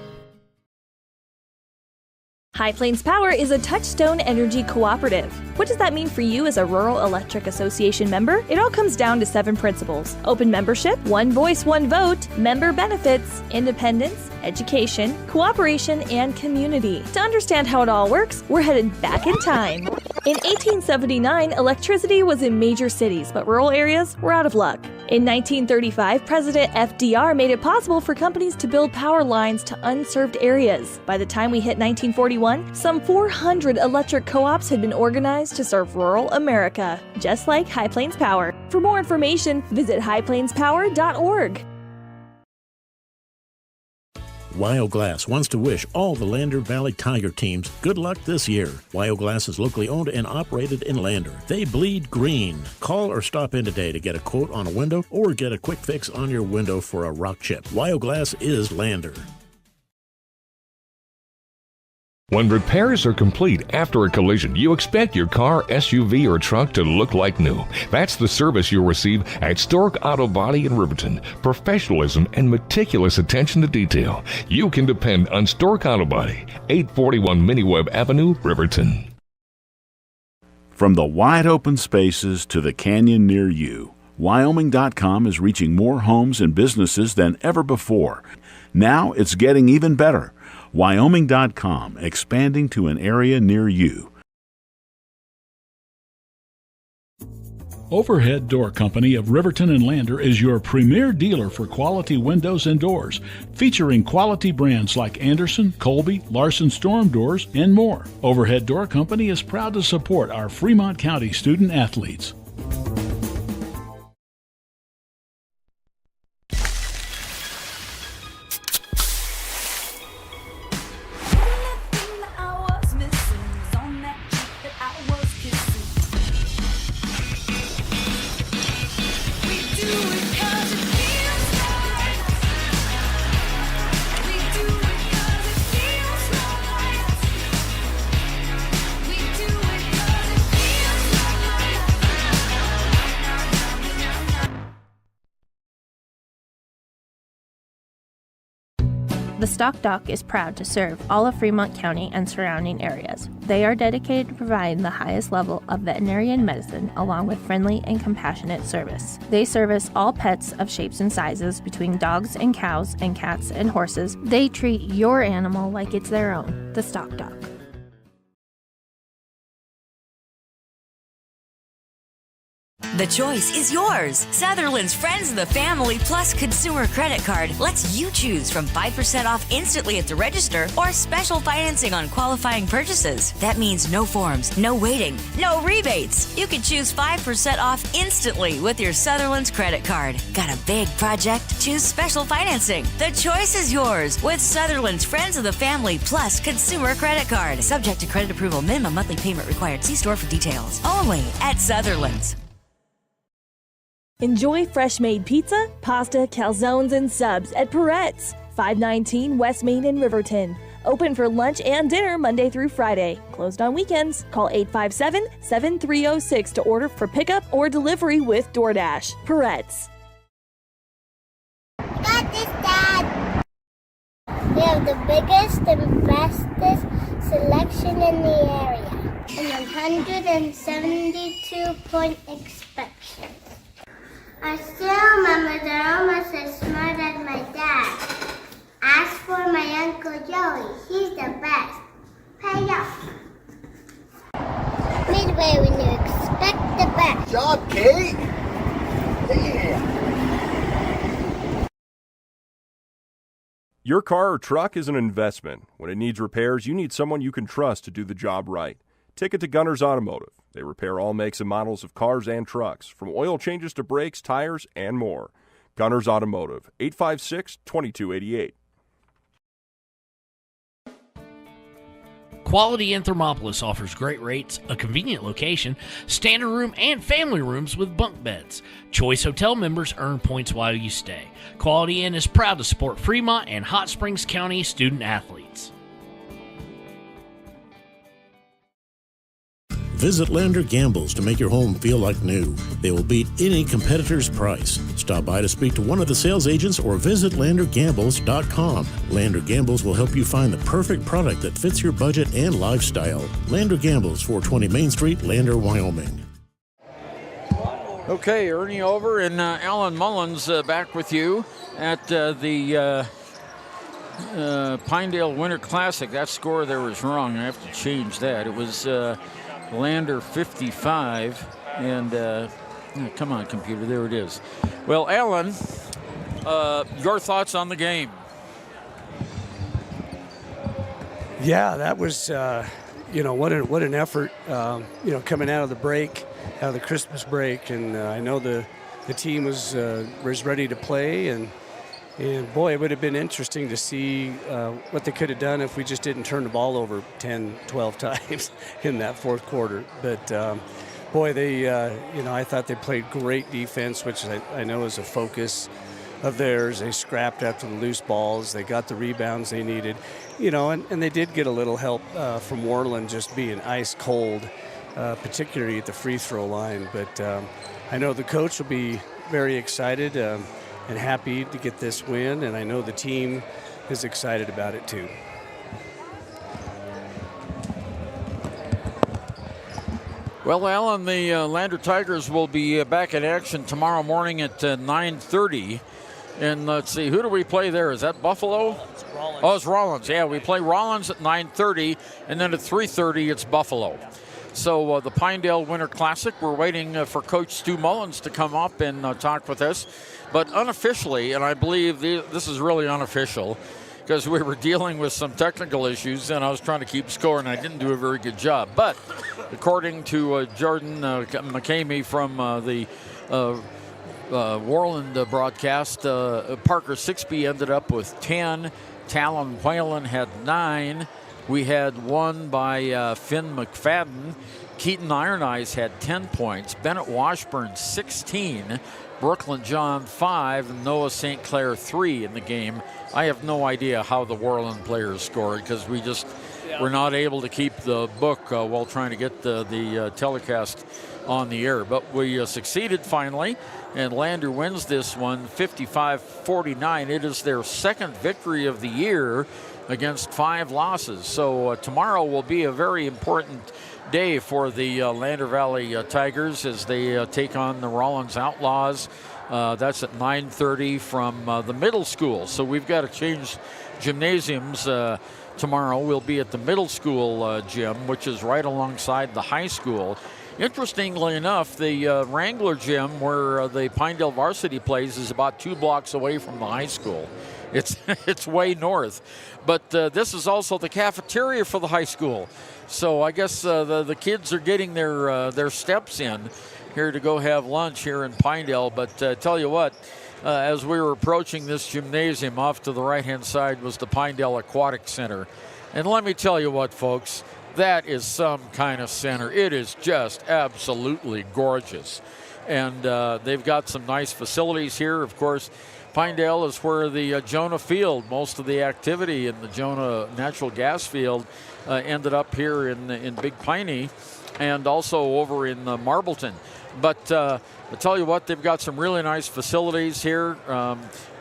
[SPEAKER 7] High Plains Power is a Touchstone Energy cooperative. What does that mean for you as a Rural Electric Association member? It all comes down to 7 principles: open membership, one voice, one vote, member benefits, independence, education, cooperation, and community. To understand how it all works, we're headed back in time. In 1879, electricity was in major cities, but rural areas were out of luck. In 1935, President FDR made it possible for companies to build power lines to unserved areas. By the time we hit 1941, some 400 electric co-ops had been organized to serve rural America, just like High Plains Power. For more information, visit highplainspower.org.
[SPEAKER 9] Wyoglass wants to wish all the Lander Valley Tiger teams good luck this year. Wyoglass is locally owned and operated in Lander. They bleed green. Call or stop in today to get a quote on a window or get a quick fix on your window for a rock chip. Wyoglass is Lander.
[SPEAKER 10] When repairs are complete after a collision, you expect your car, SUV, or truck to look like new. That's the service you'll receive at Stork Auto Body in Riverton. Professionalism and meticulous attention to detail. You can depend on Stork Auto Body, 841 Miniweb Avenue, Riverton.
[SPEAKER 6] From the wide open spaces to the canyon near you, Wyoming.com is reaching more homes and businesses than ever before. Now it's getting even better. Wyoming.com, expanding to an area near you. Overhead Door Company of Riverton and Lander is your premier dealer for quality windows and doors, featuring quality brands like Anderson, Colby, Larson Storm Doors, and more. Overhead Door Company is proud to support our Fremont County student athletes.
[SPEAKER 11] The Stock Dock is proud to serve all of Fremont County and surrounding areas. They are dedicated to providing the highest level of veterinarian medicine along with friendly and compassionate service. They service all pets of shapes and sizes between dogs and cows and cats and horses. They treat your animal like it's their own. The Stock Dock.
[SPEAKER 12] The choice is yours. Sutherland's Friends of the Family Plus Consumer Credit Card lets you choose from 5% off instantly at the register or special financing on qualifying purchases. That means no forms, no waiting, no rebates. You can choose 5% off instantly with your Sutherland's credit card. Got a big project? Choose special financing. The choice is yours with Sutherland's Friends of the Family Plus Consumer Credit Card. Subject to credit approval. Minimum monthly payment required. See store for details. Only at Sutherland's.
[SPEAKER 7] Enjoy fresh-made pizza, pasta, calzones, and subs at Peretz, 519 West Main in Riverton. Open for lunch and dinner Monday through Friday. Closed on weekends. Call 857-7306 to order for pickup or delivery with DoorDash. Peretz.
[SPEAKER 13] Got this, Dad. We have the biggest and fastest selection in the area. And 172-point inspection. I still remember they're almost as smart as my dad. As for my Uncle Joey, he's the best. Pay up. Midway when you expect the best.
[SPEAKER 14] Good job, Kate. Yeah.
[SPEAKER 15] Your car or truck is an investment. When it needs repairs, you need someone you can trust to do the job right. Take it to Gunners Automotive. They repair all makes and models of cars and trucks, from oil changes to brakes, tires, and more. Gunners Automotive, 856-2288.
[SPEAKER 8] Quality in Thermopolis offers great rates, a convenient location, standard room, and family rooms with bunk beds. Choice Hotel members earn points while you stay. Quality Inn is proud to support Fremont and Hot Springs County student athletes.
[SPEAKER 9] Visit Lander Gambles to make your home feel like new. They will beat any competitor's price. Stop by to speak to one of the sales agents or visit LanderGambles.com. Lander Gambles will help you find the perfect product that fits your budget and lifestyle. Lander Gambles, 420 Main Street, Lander, Wyoming.
[SPEAKER 3] Okay, Ernie over and Alan Mullins back with you at the Pinedale Winter Classic. That score there was wrong. I have to change that. It was Lander 55, and come on, computer, there it is. Well, Alan, your thoughts on the game?
[SPEAKER 1] Yeah, that was, what an effort, coming out of the break, out of the Christmas break, and I know the team was ready to play, and boy, it would have been interesting to see what they could have done if we just didn't turn the ball over 10, 12 times in that fourth quarter. But, boy, they, I thought they played great defense, which I know is a focus of theirs. They scrapped after the loose balls. They got the rebounds they needed, and they did get a little help from Worland just being ice cold, particularly at the free throw line. But I know the coach will be very excited and happy to get this win, and I know the team is excited about it too.
[SPEAKER 3] Well, Alan, the Lander Tigers will be back in action tomorrow morning at 9:30. And let's see, who do we play there? Is that Buffalo?
[SPEAKER 1] It's Rollins.
[SPEAKER 3] Oh, it's Rollins. Yeah, we play Rollins at 9:30, and then at 3:30 it's Buffalo. So the Pinedale Winter Classic, we're waiting for Coach Stu Mullins to come up and talk with us. But unofficially, and I believe this is really unofficial, because we were dealing with some technical issues and I was trying to keep score and I didn't do a very good job. But according to Jordan McCamey from the Warland broadcast, Parker Sixby ended up with 10. Talon Whalen had 9. We had 1 by Finn McFadden. Keaton Iron Eyes had 10 points. Bennett Washburn 16. Brooklyn John 5. And Noah St. Clair 3 in the game. I have no idea how the Warland players scored because we just were not able to keep the book while trying to get the telecast on the air. But we succeeded finally, and Lander wins this one 55-49. It is their second victory of the year against 5 losses. So tomorrow will be a very important day for the Lander Valley Tigers as they take on the Rollins Outlaws. That's at 9:30 from the middle school. So we've got to change gymnasiums. Tomorrow we'll be at the middle school gym, which is right alongside the high school. Interestingly enough, the Wrangler gym where the Pinedale varsity plays is about 2 blocks away from the high school. It's way north. But this is also the cafeteria for the high school. So I guess the kids are getting their steps in here to go have lunch here in Pinedale. But tell you what, as we were approaching this gymnasium, off to the right-hand side was the Pinedale Aquatic Center. And let me tell you what, folks, that is some kind of center. It is just absolutely gorgeous. And they've got some nice facilities here. Of course, Pinedale is where the Jonah Field, most of the activity in the Jonah natural gas field ended up here in Big Piney and also over in Marbleton. But I tell you what, they've got some really nice facilities here.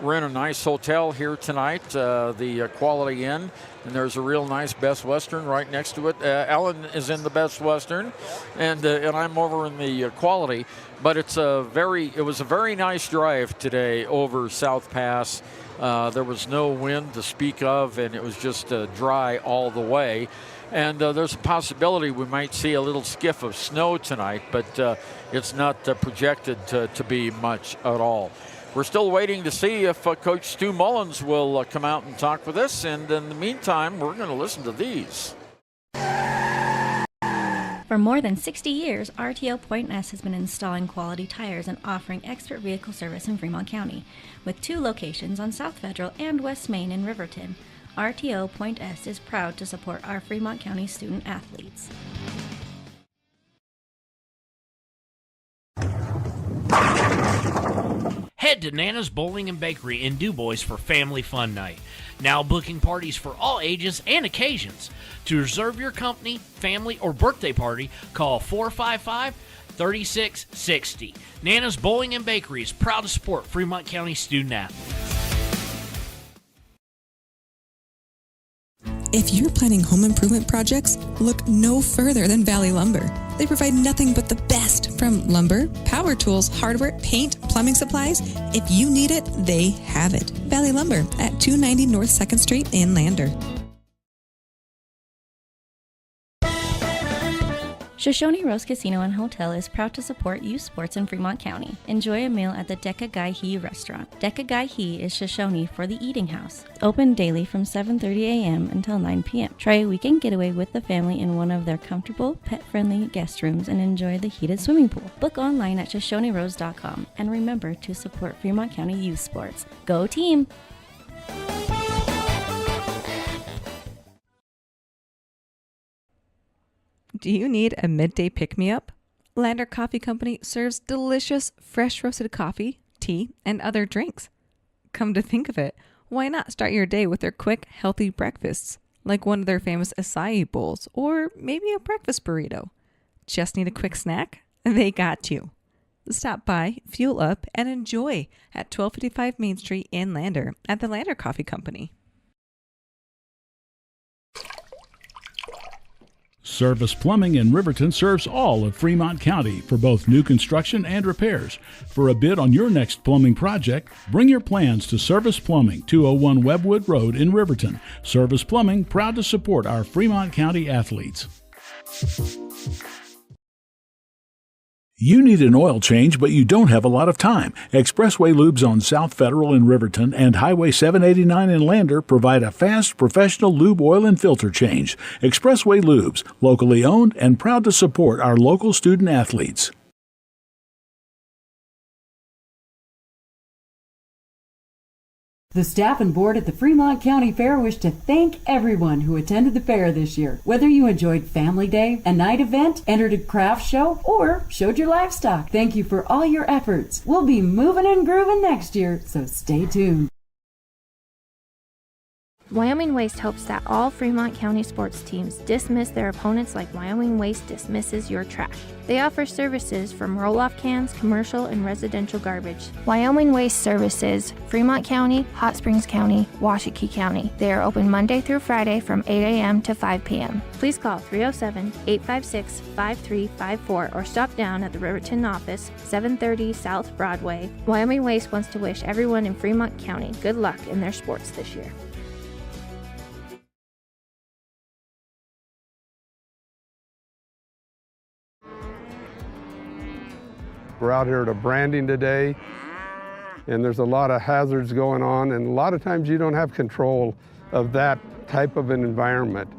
[SPEAKER 3] We're in a nice hotel here tonight, the Quality Inn, and there's a real nice Best Western right next to it. Ellen is in the Best Western, and I'm over in the Quality. But it was a very nice drive today over South Pass. There was no wind to speak of, and it was just dry all the way. And there's a possibility we might see a little skiff of snow tonight, but it's not projected to be much at all. We're still waiting to see if Coach Stu Mullins will come out and talk with us. And in the meantime, we're going to listen to these.
[SPEAKER 16] For more than 60 years, RTO Point S has been installing quality tires and offering expert vehicle service in Fremont County, with 2 locations on South Federal and West Main in Riverton. RTO Point S is proud to support our Fremont County student athletes.
[SPEAKER 8] Head to Nana's Bowling and Bakery in DuBois for Family Fun Night. Now booking parties for all ages and occasions. To reserve your company, family, or birthday party, call 455-3660. Nana's Bowling and Bakery is proud to support Fremont County student athletes.
[SPEAKER 17] If you're planning home improvement projects, look no further than Valley Lumber. They provide nothing but the best from lumber, power tools, hardware, paint, plumbing supplies. If you need it, they have it. Valley Lumber at 290 North 2nd Street in Lander.
[SPEAKER 16] Shoshone Rose Casino and Hotel is proud to support youth sports in Fremont County. Enjoy a meal at the Deca Gai He restaurant. Deca Gai He is Shoshone for the eating house. Open daily from 7:30 a.m. until 9 p.m. Try a weekend getaway with the family in one of their comfortable, pet-friendly guest rooms and enjoy the heated swimming pool. Book online at ShoshoneRose.com and remember to support Fremont County youth sports. Go team!
[SPEAKER 18] Do you need a midday pick-me-up? Lander Coffee Company serves delicious, fresh roasted coffee, tea, and other drinks. Come to think of it, why not start your day with their quick, healthy breakfasts, like one of their famous acai bowls, or maybe a breakfast burrito? Just need a quick snack? They got you. Stop by, fuel up, and enjoy at 1255 Main Street in Lander at the Lander Coffee Company.
[SPEAKER 6] Service Plumbing in Riverton serves all of Fremont County for both new construction and repairs. For a bid on your next plumbing project, bring your plans to Service Plumbing, 201 Webwood Road in Riverton. Service Plumbing, proud to support our Fremont County athletes. You need an oil change, but you don't have a lot of time. Expressway Lubes on South Federal in Riverton and Highway 789 in Lander provide a fast, professional lube, oil, and filter change. Expressway Lubes, locally owned and proud to support our local student athletes.
[SPEAKER 19] The staff and board at the Fremont County Fair wish to thank everyone who attended the fair this year. Whether you enjoyed Family Day, a night event, entered a craft show, or showed your livestock, thank you for all your efforts. We'll be moving and grooving next year, so stay tuned.
[SPEAKER 11] Wyoming Waste hopes that all Fremont County sports teams dismiss their opponents like Wyoming Waste dismisses your trash. They offer services from roll-off cans, commercial, and residential garbage. Wyoming Waste services Fremont County, Hot Springs County, Washakie County. They are open Monday through Friday from 8 a.m. to 5 p.m. Please call 307-856-5354 or stop down at the Riverton office, 730 South Broadway. Wyoming Waste wants to wish everyone in Fremont County good luck in their sports this year.
[SPEAKER 4] We're out here at a branding today, and there's a lot of hazards going on, and a lot of times you don't have control of that type of an environment.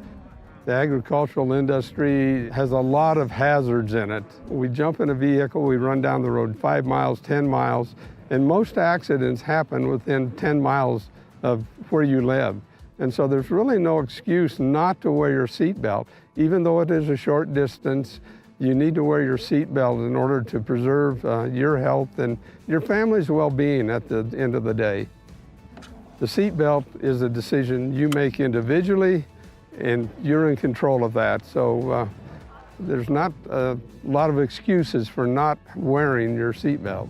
[SPEAKER 4] The agricultural industry has a lot of hazards in it. We jump in a vehicle, we run down the road 5 miles, 10 miles, and most accidents happen within 10 miles of where you live. And so there's really no excuse not to wear your seatbelt. Even though it is a short distance, you need to wear your seatbelt in order to preserve your health and your family's well-being at the end of the day. The seatbelt is a decision you make individually, and you're in control of that. So there's not a lot of excuses for not wearing your seatbelt.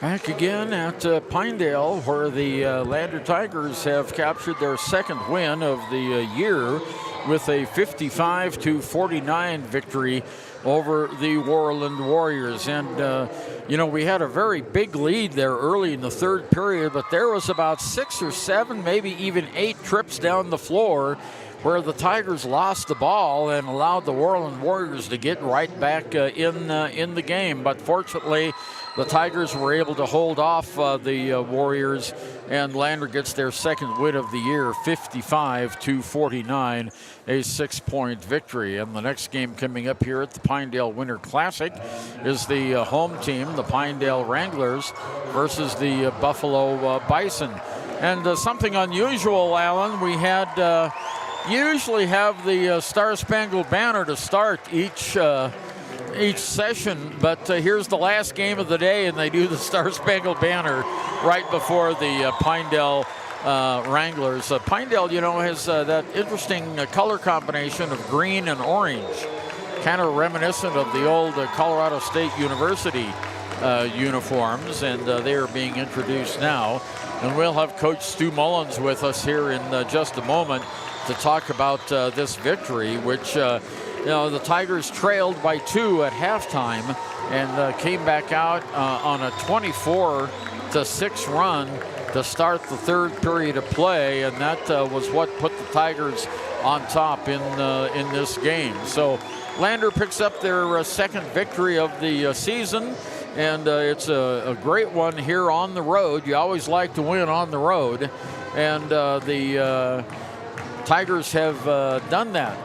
[SPEAKER 3] Back again at Pinedale, where the Lander Tigers have captured their second win of the year with a 55-49 victory over the Worland Warriors. And, we had a very big lead there early in the third period, but there was about 6 or 7, maybe even 8 trips down the floor where the Tigers lost the ball and allowed the Worland Warriors to get right back in the game. But fortunately, the Tigers were able to hold off the Warriors, and Lander gets their second win of the year, 55-49, a 6-point victory. And the next game coming up here at the Pinedale Winter Classic is the home team, the Pinedale Wranglers, versus the Buffalo Bison. And something unusual, Alan, we had usually have the Star Spangled Banner to start each session, but here's the last game of the day, and they do the Star Spangled Banner right before the Pinedale Wranglers. Pinedale, has that interesting color combination of green and orange, kind of reminiscent of the old Colorado State University uniforms, and they are being introduced now. And we'll have Coach Stu Mullins with us here in just a moment to talk about this victory, which the Tigers trailed by 2 at halftime and came back out on a 24-6 run to start the third period of play, and that was what put the Tigers on top in this game. So Lander picks up their second victory of the season, and it's a great one here on the road. You always like to win on the road, and the Tigers have done that.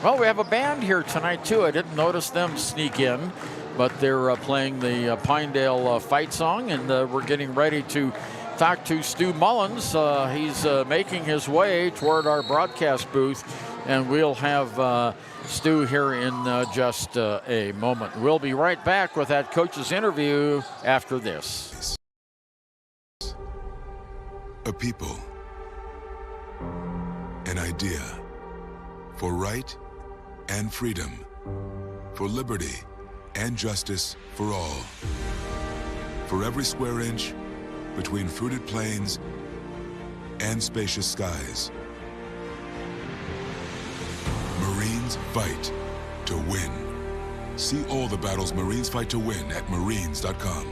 [SPEAKER 3] Well, we have a band here tonight, too. I didn't notice them sneak in, but they're playing the Pinedale fight song, and we're getting ready to talk to Stu Mullins. He's making his way toward our broadcast booth, and we'll have Stu here in just a moment. We'll be right back with that coach's interview after this.
[SPEAKER 5] A people, an idea for right and freedom. For liberty and justice for all. For every square inch between fruited plains and spacious skies. Marines fight to win. See all the battles Marines fight to win at marines.com.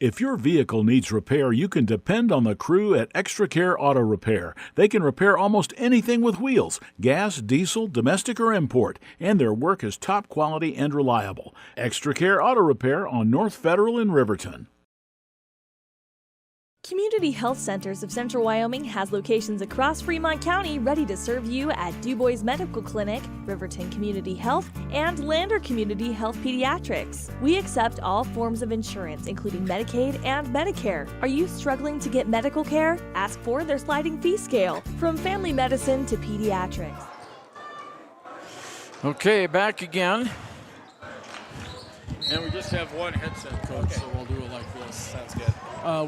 [SPEAKER 6] If your vehicle needs repair, you can depend on the crew at Extra Care Auto Repair. They can repair almost anything with wheels, gas, diesel, domestic, or import, and their work is top quality and reliable. Extra Care Auto Repair on North Federal in Riverton.
[SPEAKER 7] Community Health Centers of Central Wyoming has locations across Fremont County ready to serve you at DuBois Medical Clinic, Riverton Community Health, and Lander Community Health Pediatrics. We accept all forms of insurance, including Medicaid and Medicare. Are you struggling to get medical care? Ask for their sliding fee scale, from family medicine to pediatrics.
[SPEAKER 3] Okay, back again. And we just have one headset, Coach, so we'll do it like this.
[SPEAKER 20] Sounds good.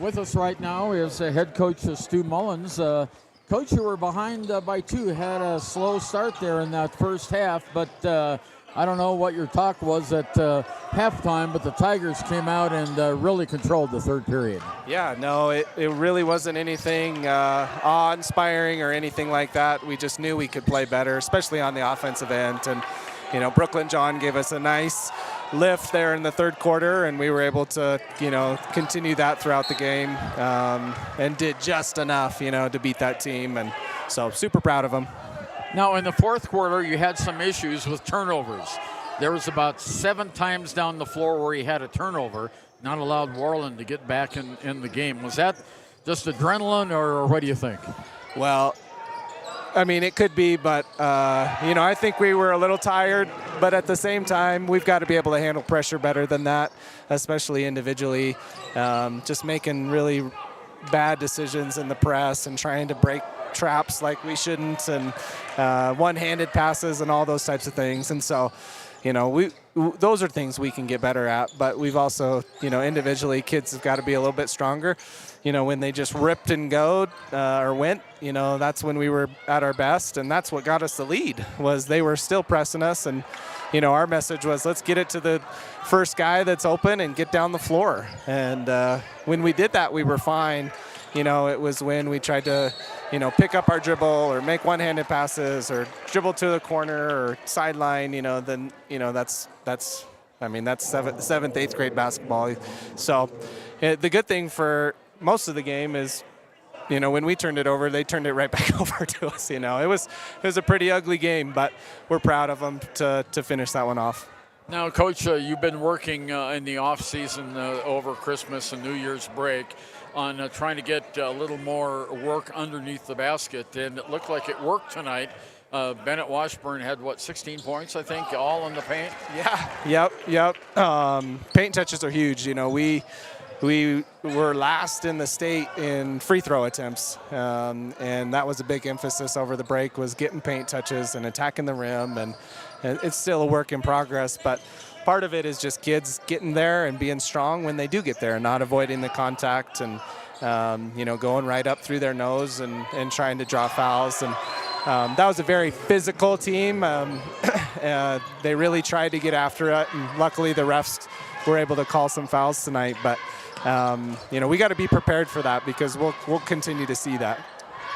[SPEAKER 3] With us right now is head coach Stu Mullins. Coach, you were behind by 2, had a slow start there in that first half, but I don't know what your talk was at halftime, but the Tigers came out and really controlled the third period.
[SPEAKER 20] Yeah, no, it really wasn't anything awe-inspiring or anything like that. We just knew we could play better, especially on the offensive end. And, you know, Brooklyn John gave us a nice lift there in the third quarter, and we were able to, continue that throughout the game and did just enough, to beat that team. And so super proud of them.
[SPEAKER 3] Now, in the fourth quarter, you had some issues with turnovers. There was about 7 times down the floor where you had a turnover, not allowed Worland to get back in the game. Was that just adrenaline, or what do you think?
[SPEAKER 20] Well, I mean, it could be, but, I think we were a little tired. But at the same time, we've got to be able to handle pressure better than that, especially individually. Just making really bad decisions in the press and trying to break traps like we shouldn't, and one-handed passes and all those types of things. And so, those are things we can get better at. But we've also, individually, kids have got to be a little bit stronger. When they just ripped and went, that's when we were at our best. And that's what got us the lead, was they were still pressing us. And, our message was, let's get it to the first guy that's open and get down the floor. And when we did that, we were fine. It was when we tried to, pick up our dribble or make one-handed passes or dribble to the corner or sideline, then, that's 7th, 8th grade basketball. So the good thing for most of the game is, when we turned it over, they turned it right back over to us. It was a pretty ugly game, but we're proud of them to finish that one off.
[SPEAKER 3] Now, Coach, you've been working in the off season over Christmas and New Year's break on trying to get a little more work underneath the basket, and it looked like it worked tonight. Bennett Washburn had, 16 points, I think, all in the paint?
[SPEAKER 20] Yeah, yep. Paint touches are huge. We were last in the state in free throw attempts, and that was a big emphasis over the break, was getting paint touches and attacking the rim, and it's still a work in progress, but part of it is just kids getting there and being strong when they do get there, not avoiding the contact and, going right up through their nose and trying to draw fouls. And that was a very physical team. They really tried to get after it, and luckily the refs were able to call some fouls tonight. But, we got to be prepared for that, because we'll continue to see that.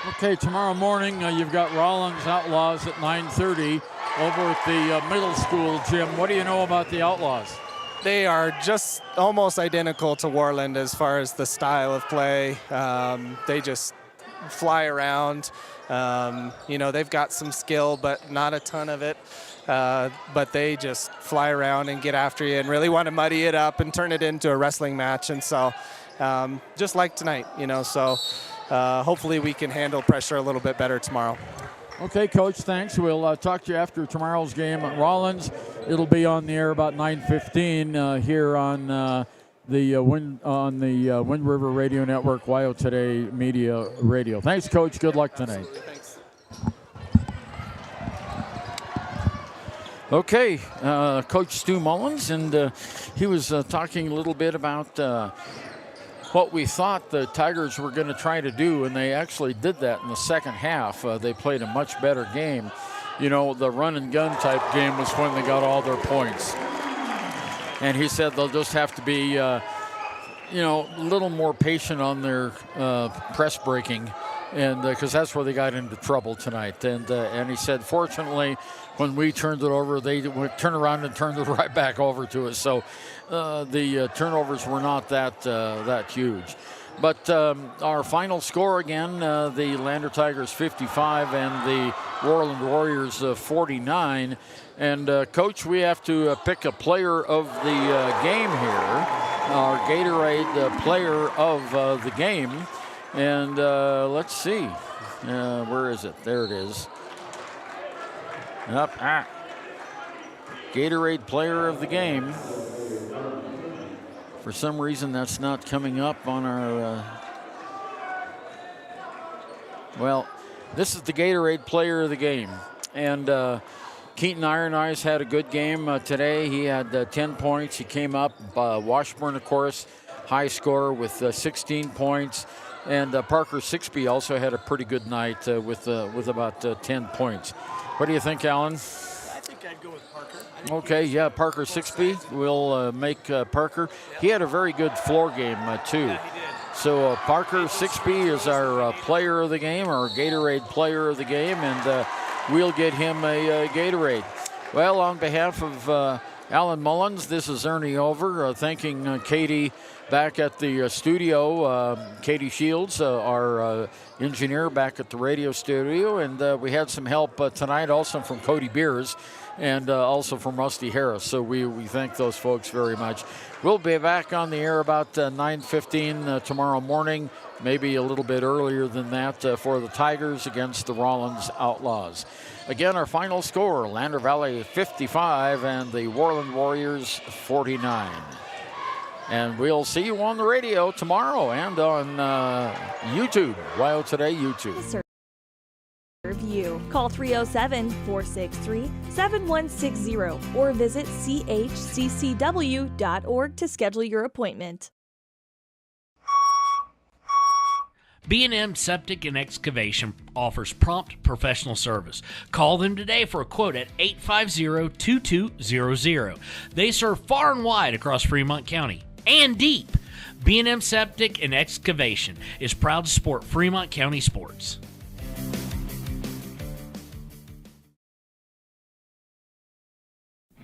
[SPEAKER 3] Okay, tomorrow morning you've got Rollins Outlaws at 9:30 over at the middle school gym. What do you know about the Outlaws?
[SPEAKER 20] They are just almost identical to Worland as far as the style of play. They just fly around. They've got some skill, but not a ton of it. But they just fly around and get after you and really want to muddy it up and turn it into a wrestling match. And so just like tonight, so hopefully we can handle pressure a little bit better tomorrow.
[SPEAKER 3] Okay, Coach, thanks. We'll talk to you after tomorrow's game at Rollins. It'll be on the air about 9:15 here on the Wind River Radio Network, WYO Today Media Radio. Thanks, Coach. Good luck tonight.
[SPEAKER 20] Thanks.
[SPEAKER 3] Okay, Coach Stu Mullins, and he was talking a little bit about what we thought the Tigers were going to try to do, and they actually did that in the second half. They played a much better game. You know, the run and gun type game was when they got all their points. And he said they'll just have to be, a little more patient on their press breaking, and because that's where they got into trouble tonight. And he said, fortunately, when we turned it over, they would turn around and turned it right back over to us. So the turnovers were not that huge. But our final score again, the Lander Tigers 55 and the Worland Warriors 49. And Coach, we have to pick a player of the game here, our Gatorade player of the game. And let's see, where is it? There it is. Gatorade player of the game. For some reason, that's not coming up on our. Well, this is the Gatorade player of the game. And Keaton Iron Eyes had a good game today. He had 10 points. He came up. Washburn, of course, high scorer with 16 points. And Parker Sixby also had a pretty good night with about 10 points. What do you think, Alan?
[SPEAKER 1] I think I'd go with Parker.
[SPEAKER 3] Okay, yeah, Parker Sixby will make Parker. He had a very good floor game, too.
[SPEAKER 1] Yeah, he did.
[SPEAKER 3] So Parker Sixby is our player of the game, our Gatorade player of the game, and we'll get him a Gatorade. Well, on behalf of Alan Mullins, this is Ernie Over, thanking Katie back at the studio, Katie Shields, our engineer back at the radio studio, and we had some help tonight also from Cody Beers and also from Rusty Harris, so we thank those folks very much. We'll be back on the air about 9:15 tomorrow morning, maybe a little bit earlier than that, for the Tigers against the Rollins Outlaws. Again, our final score, Lander Valley 55 and the Worland Warriors 49. And we'll see you on the radio tomorrow and on YouTube, WYO Today YouTube.
[SPEAKER 7] You. Call 307-463-7160 or visit chccw.org to schedule your appointment.
[SPEAKER 8] B&M Septic and Excavation offers prompt professional service. Call them today for a quote at 850-2200. They serve far and wide across Fremont County and deep. B&M Septic and Excavation is proud to support Fremont County sports.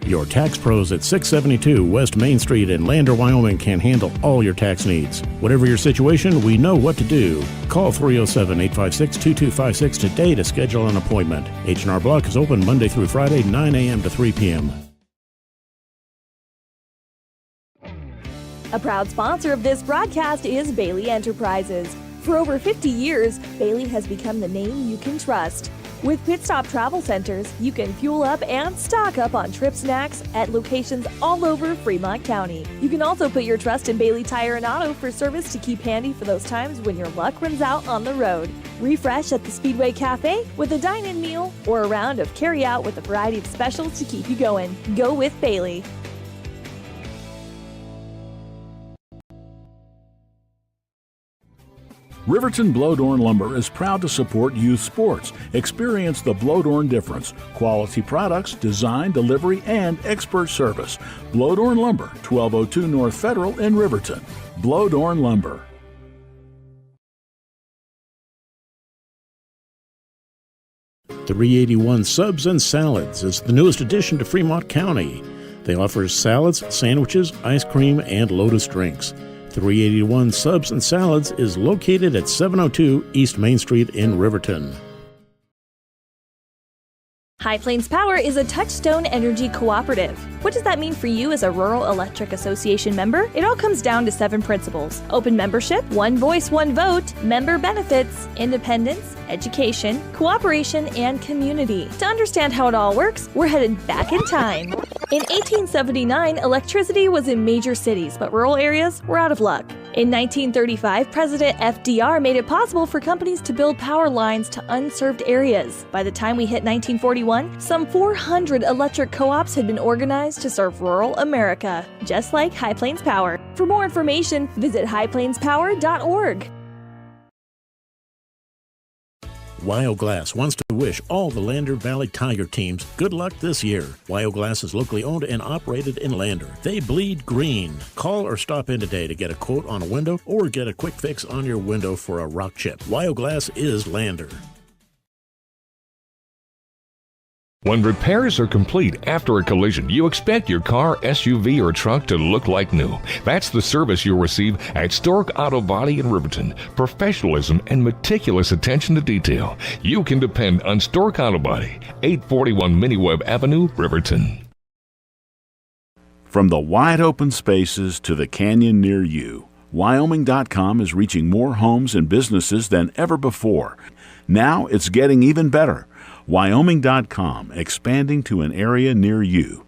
[SPEAKER 9] Your tax pros at 672 West Main Street in Lander, Wyoming can handle all your tax needs. Whatever your situation, we know what to do. Call 307-856-2256 today to schedule an appointment. H&R Block is open Monday through Friday, 9 a.m. to 3 p.m.
[SPEAKER 7] A proud sponsor of this broadcast is Bailey Enterprises. For over 50 years, Bailey has become the name you can trust. With Pit Stop Travel Centers, you can fuel up and stock up on trip snacks at locations all over Fremont County. You can also put your trust in Bailey Tire and Auto for service to keep handy for those times when your luck runs out on the road. Refresh at the Speedway Cafe with a dine-in meal or a round of carry-out with a variety of specials to keep you going. Go with Bailey.
[SPEAKER 6] Riverton Blowdorn Lumber is proud to support youth sports. Experience the Blowdorn difference. Quality products, design, delivery, and expert service. Blowdorn Lumber, 1202 North Federal in Riverton. Blowdorn Lumber.
[SPEAKER 9] The 381 Subs and Salads is the newest addition to Fremont County. They offer salads, sandwiches, ice cream, and Lotus drinks. 381 Subs and Salads is located at 702 East Main Street in Riverton.
[SPEAKER 7] High Plains Power is a Touchstone Energy cooperative. What does that mean for you as a Rural Electric Association member? It all comes down to 7 principles: open membership, one voice, one vote, member benefits, independence, education, cooperation, and community. To understand how it all works, we're headed back in time. In 1879, electricity was in major cities, but rural areas were out of luck. In 1935, President FDR made it possible for companies to build power lines to unserved areas. By the time we hit 1941, some 400 electric co-ops had been organized to serve rural America, just like High Plains Power. For more information, visit highplainspower.org.
[SPEAKER 9] Wyoglass wants to wish all the Lander Valley Tiger teams good luck this year. Wyoglass is locally owned and operated in Lander. They bleed green. Call or stop in today to get a quote on a window or get a quick fix on your window for a rock chip. Wyoglass is Lander.
[SPEAKER 10] When repairs are complete after a collision, you expect your car, SUV, or truck to look like new. That's the service you'll receive at Stork Auto Body in Riverton. Professionalism and meticulous attention to detail. You can depend on Stork Auto Body, 841 Miniweb Avenue, Riverton.
[SPEAKER 6] From the wide open spaces to the canyon near you, Wyoming.com is reaching more homes and businesses than ever before. Now it's getting even better. Wyoming.com, expanding to an area near you.